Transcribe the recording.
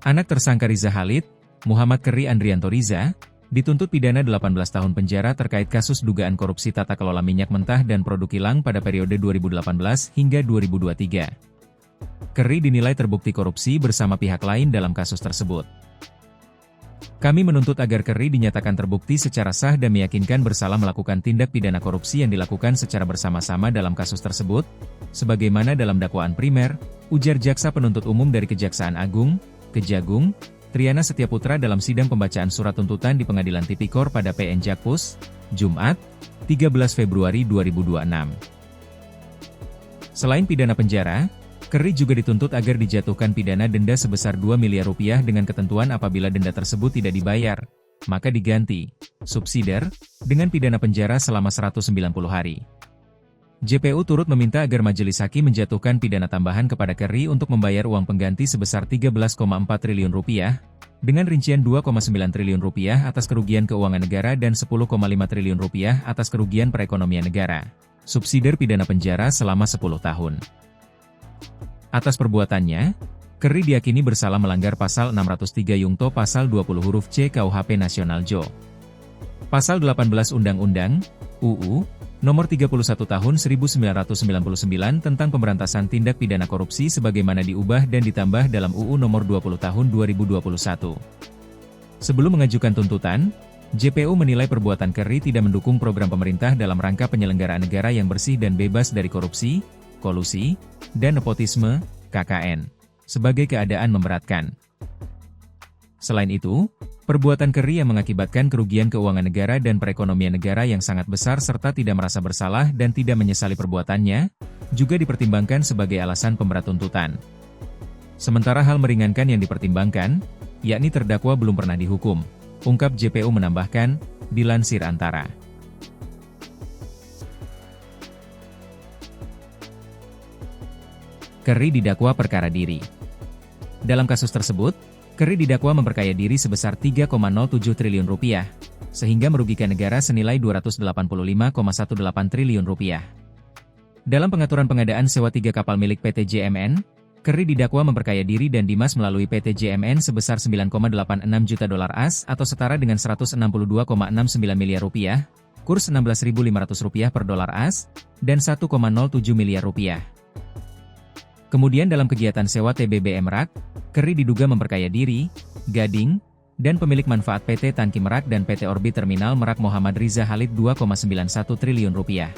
Anak tersangka Riza Khalid, Muhammad Keri Andrianto Riza, dituntut pidana 18 tahun penjara terkait kasus dugaan korupsi tata kelola minyak mentah dan produk kilang pada periode 2018 hingga 2023. Keri dinilai terbukti korupsi bersama pihak lain dalam kasus tersebut. Kami menuntut agar Keri dinyatakan terbukti secara sah dan meyakinkan bersalah melakukan tindak pidana korupsi yang dilakukan secara bersama-sama dalam kasus tersebut, sebagaimana dalam dakwaan primer, ujar Jaksa Penuntut Umum dari Kejaksaan Agung, Kejagung, Triana Setiaputra dalam sidang pembacaan surat tuntutan di Pengadilan Tipikor pada PN Jakpus, Jumat, 13 Februari 2026. Selain pidana penjara, Keri juga dituntut agar dijatuhkan pidana denda sebesar 2 miliar rupiah dengan ketentuan apabila denda tersebut tidak dibayar, maka diganti, subsidiar, dengan pidana penjara selama 190 hari. JPU turut meminta agar majelis hakim menjatuhkan pidana tambahan kepada Keri untuk membayar uang pengganti sebesar 13,4 triliun rupiah, dengan rincian 2,9 triliun rupiah atas kerugian keuangan negara dan 10,5 triliun rupiah atas kerugian perekonomian negara. Subsidiar pidana penjara selama 10 tahun. Atas perbuatannya, Keri diyakini bersalah melanggar Pasal 603 Yungto Pasal 20 huruf C KUHP Nasional Jo. Pasal 18 Undang-Undang, UU, Nomor 31 Tahun 1999 tentang Pemberantasan Tindak Pidana Korupsi sebagaimana diubah dan ditambah dalam UU Nomor 20 Tahun 2021. Sebelum mengajukan tuntutan, JPU menilai perbuatan Keri tidak mendukung program pemerintah dalam rangka penyelenggaraan negara yang bersih dan bebas dari korupsi, kolusi, dan nepotisme, KKN, sebagai keadaan memberatkan. Selain itu, perbuatan Keri yang mengakibatkan kerugian keuangan negara dan perekonomian negara yang sangat besar serta tidak merasa bersalah dan tidak menyesali perbuatannya, juga dipertimbangkan sebagai alasan pemberat tuntutan. Sementara hal meringankan yang dipertimbangkan, yakni terdakwa belum pernah dihukum, ungkap JPU menambahkan, dilansir Antara. Keri didakwa perkara diri. Dalam kasus tersebut, Keri didakwa memperkaya diri sebesar 3,07 triliun rupiah, sehingga merugikan negara senilai 285,18 triliun rupiah. Dalam pengaturan pengadaan sewa 3 kapal milik PT JMN, Keri didakwa memperkaya diri dan Dimas melalui PT JMN sebesar 9,86 juta dolar AS atau setara dengan 162,69 miliar rupiah, kurs Rp16.500 per dolar AS, dan 1,07 miliar rupiah. Kemudian dalam kegiatan sewa TBB Merak, Keri diduga memperkaya diri, Gading, dan pemilik manfaat PT Tangki Merak dan PT Orbit Terminal Merak Muhammad Riza Khalid 2,91 triliun rupiah.